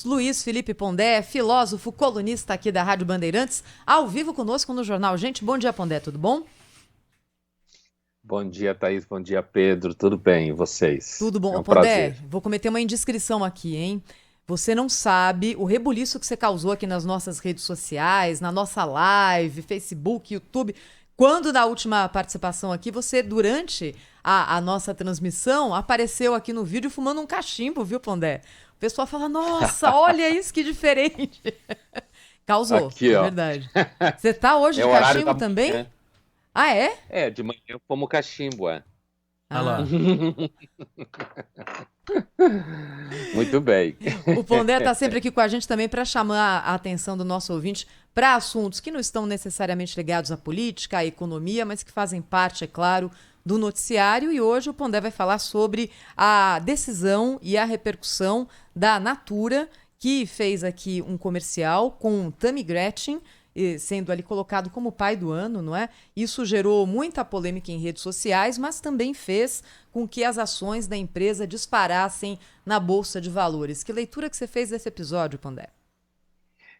Luiz Felipe Pondé, filósofo, colunista aqui da Rádio Bandeirantes, ao vivo conosco no Jornal Gente. Bom dia, Pondé, tudo bom? Bom dia, Thaís. Bom dia, Pedro. Tudo bem? E vocês? Tudo bom. É Ô, um Pondé, prazer. vou cometer uma indiscrição aqui, hein? Você não sabe o rebuliço que você causou aqui nas nossas redes sociais, na nossa live, Facebook, YouTube. Quando na última participação aqui, você, durante a nossa transmissão, apareceu aqui no vídeo fumando um cachimbo, viu, Pondé? O pessoal fala, nossa, olha isso que diferente. Causou, Aqui, é ó. verdade. Você tá hoje É de o horário da cachimbo também? manhã. Ah, é? É, de manhã eu como cachimbo, é. Olha Ah. lá. Muito bem. O Pondé está sempre aqui com a gente também para chamar a atenção do nosso ouvinte para assuntos que não estão necessariamente ligados à política, à economia, mas que fazem parte, é claro, do noticiário. E hoje o Pondé vai falar sobre a decisão e a repercussão da Natura, que fez aqui um comercial com Tammy Gretchen, sendo ali colocado como pai do ano, não é? Isso gerou muita polêmica em redes sociais, mas também fez com que as ações da empresa disparassem na Bolsa de Valores. Que leitura que você fez desse episódio, Pondé?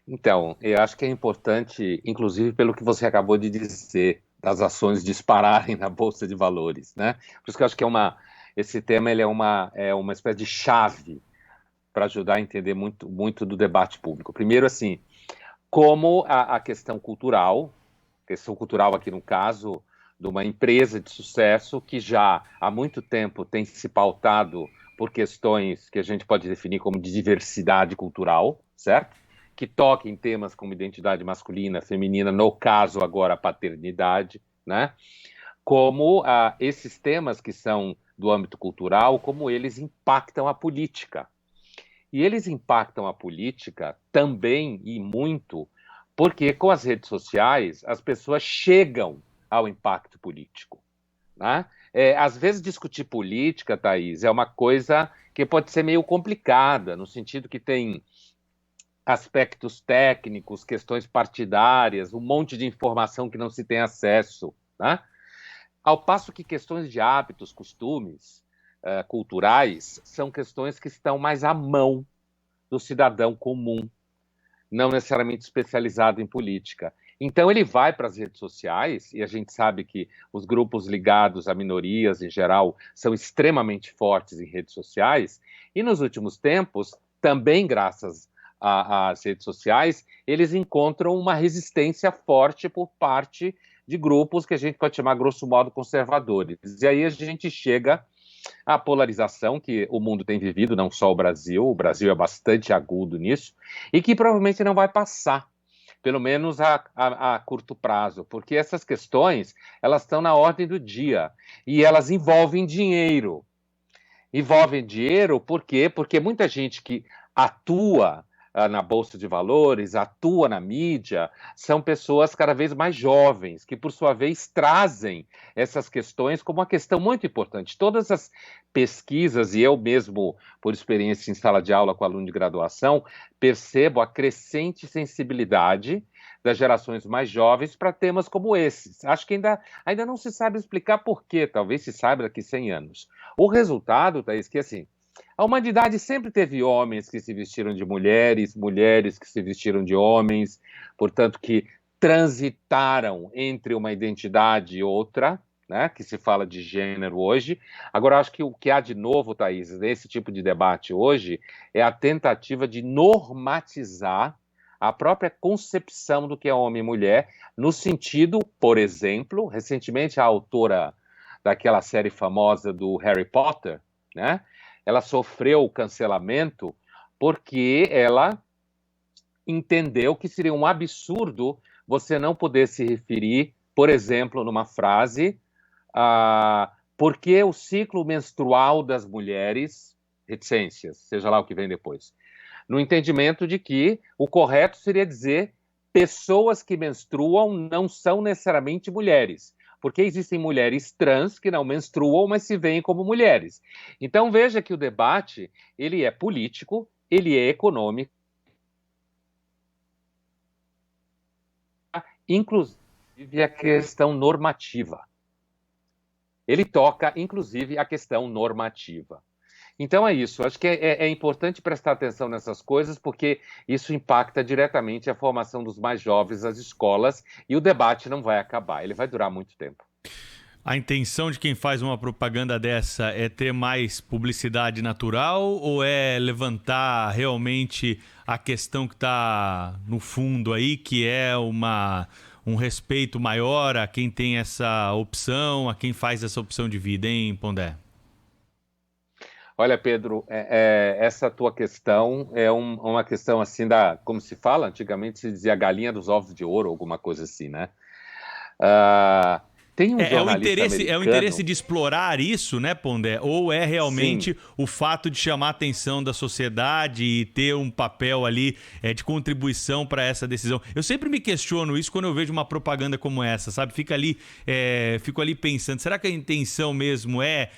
Então, eu acho que é importante, inclusive pelo que você acabou de dizer, das ações dispararem na Bolsa de Valores, né? Por isso que eu acho que esse tema ele é uma espécie de chave para ajudar a entender muito, muito do debate público. Primeiro, assim, como a questão cultural aqui no caso, de uma empresa de sucesso que já há muito tempo tem se pautado por questões que a gente pode definir como de diversidade cultural, certo? Que toca em temas como identidade masculina, feminina, no caso agora a paternidade, né? Como esses temas que são do âmbito cultural, como eles impactam a política. E eles impactam a política também e muito, porque com as redes sociais as pessoas chegam ao impacto político. Né? Às vezes discutir política, Thaís, é uma coisa que pode ser meio complicada, no sentido que tem aspectos técnicos, questões partidárias, um monte de informação que não se tem acesso. Né? Ao passo que questões de hábitos, costumes, culturais, são questões que estão mais à mão do cidadão comum, não necessariamente especializado em política. Então ele vai para as redes sociais, e a gente sabe que os grupos ligados a minorias em geral são extremamente fortes em redes sociais, e nos últimos tempos, também graças às redes sociais, eles encontram uma resistência forte por parte de grupos que a gente pode chamar, grosso modo, conservadores. E aí a gente chega a polarização que o mundo tem vivido, não só o Brasil é bastante agudo nisso, e que provavelmente não vai passar, pelo menos a curto prazo, porque essas questões, elas estão na ordem do dia, e elas envolvem dinheiro. Envolvem dinheiro por quê? Porque muita gente que atua na Bolsa de Valores, atua na mídia, são pessoas cada vez mais jovens, que por sua vez trazem essas questões como uma questão muito importante. Todas as pesquisas, e eu mesmo, por experiência em sala de aula com aluno de graduação, percebo a crescente sensibilidade das gerações mais jovens para temas como esses. Acho que ainda não se sabe explicar por quê, talvez se saiba daqui a 100 anos. O resultado, Thaís, que assim, a humanidade sempre teve homens que se vestiram de mulheres, mulheres que se vestiram de homens, portanto, que transitaram entre uma identidade e outra, né, que se fala de gênero hoje. Agora, acho que o que há de novo, Thaís, nesse tipo de debate hoje, é a tentativa de normatizar a própria concepção do que é homem e mulher, no sentido, por exemplo, recentemente a autora daquela série famosa do Harry Potter, né? Ela sofreu cancelamento porque ela entendeu que seria um absurdo você não poder se referir, por exemplo, numa frase, porque o ciclo menstrual das mulheres, reticências, seja lá o que vem depois, no entendimento de que o correto seria dizer pessoas que menstruam não são necessariamente mulheres, porque existem mulheres trans que não menstruam, mas se veem como mulheres. Então veja que o debate ele é político, ele é econômico, inclusive a questão normativa. Ele toca, inclusive, a questão normativa. Então é isso, acho que é importante prestar atenção nessas coisas, porque isso impacta diretamente a formação dos mais jovens nas escolas, e o debate não vai acabar, ele vai durar muito tempo. A intenção de quem faz uma propaganda dessa é ter mais publicidade natural ou é levantar realmente a questão que está no fundo aí, que é um respeito maior a quem tem essa opção, a quem faz essa opção de vida, hein, Pondé? Olha, Pedro, essa tua questão é uma questão assim como se fala, antigamente se dizia galinha dos ovos de ouro, alguma coisa assim, né? Tem um jornalista americano... É o interesse de explorar isso, né, Pondé? Ou é realmente o fato de chamar a atenção da sociedade e ter um papel ali de contribuição para essa decisão? Eu sempre me questiono isso quando eu vejo uma propaganda como essa, sabe? Fico ali pensando, será que a intenção mesmo é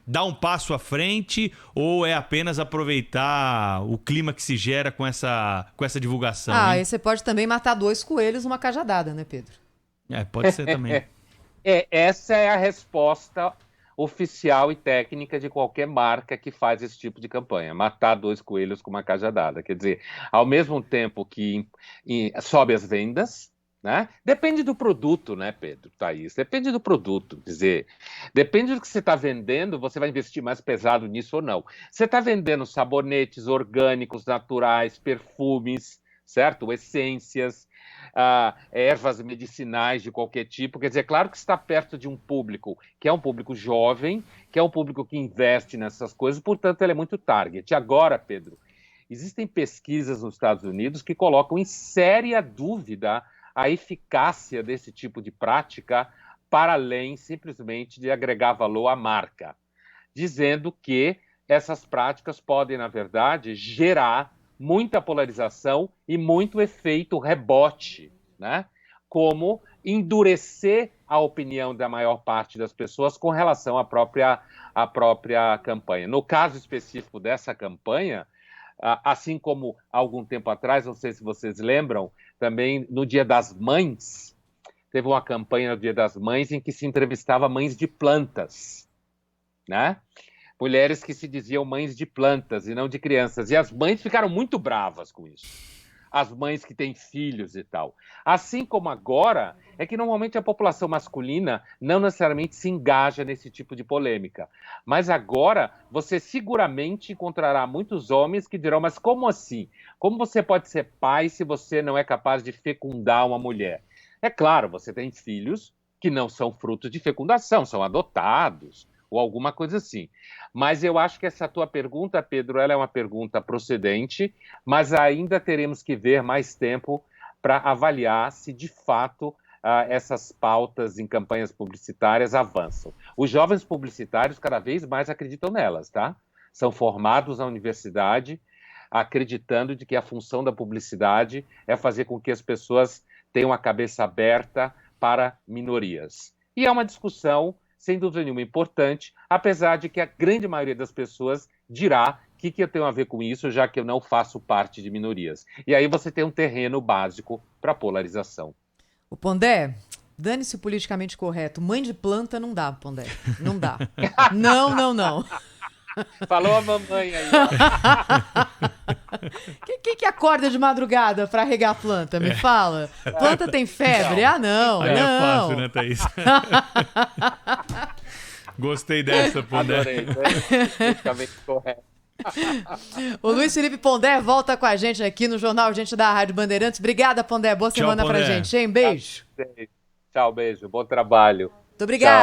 dar um passo à frente ou é apenas aproveitar o clima que se gera com essa divulgação? Aí você pode também matar 2 coelhos numa cajadada, né, Pedro? Pode ser também. Essa é a resposta oficial e técnica de qualquer marca que faz esse tipo de campanha, matar 2 coelhos com uma cajadada. Quer dizer, ao mesmo tempo que sobe as vendas, né? Depende do produto, né, Pedro, Thaís? Depende do produto, quer dizer, depende do que você está vendendo, você vai investir mais pesado nisso ou não. Você está vendendo sabonetes orgânicos, naturais, perfumes, certo? Essências, ervas medicinais de qualquer tipo, quer dizer, claro que está perto de um público que é um público jovem, que é um público que investe nessas coisas, portanto, ele é muito target. Agora, Pedro, existem pesquisas nos Estados Unidos que colocam em séria dúvida a eficácia desse tipo de prática para além simplesmente de agregar valor à marca, dizendo que essas práticas podem, na verdade, gerar muita polarização e muito efeito rebote, né? Como endurecer a opinião da maior parte das pessoas com relação à própria campanha. No caso específico dessa campanha, assim como algum tempo atrás, não sei se vocês lembram, também no Dia das Mães, teve uma campanha no Dia das Mães em que se entrevistava mães de plantas, né? Mulheres que se diziam mães de plantas e não de crianças. E as mães ficaram muito bravas com isso. As mães que têm filhos e tal. Assim como agora, é que normalmente a população masculina não necessariamente se engaja nesse tipo de polêmica. Mas agora, você seguramente encontrará muitos homens que dirão, mas como assim? Como você pode ser pai se você não é capaz de fecundar uma mulher? É claro, você tem filhos que não são frutos de fecundação, são adotados, ou alguma coisa assim. Mas eu acho que essa tua pergunta, Pedro, ela é uma pergunta procedente, mas ainda teremos que ver mais tempo para avaliar se, de fato, essas pautas em campanhas publicitárias avançam. Os jovens publicitários cada vez mais acreditam nelas, tá? São formados na universidade, acreditando de que a função da publicidade é fazer com que as pessoas tenham a cabeça aberta para minorias. E é uma discussão sem dúvida nenhuma importante, apesar de que a grande maioria das pessoas dirá o que eu tenho a ver com isso, já que eu não faço parte de minorias. E aí você tem um terreno básico para polarização. O Pondé, dane-se o politicamente correto. Mãe de planta não dá, Pondé. Não dá. Não. Falou a mamãe aí. Quem que acorda de madrugada para regar a planta? Me fala. Planta tem febre? Não. Aí é fácil, né, Thaís? Gostei dessa, Pondé. Adorei. Politicamente correto. O Luiz Felipe Pondé volta com a gente aqui no Jornal Gente da Rádio Bandeirantes. Obrigada, Pondé. Boa semana pra gente, hein? Beijo. Tchau, beijo. Bom trabalho. Muito obrigada.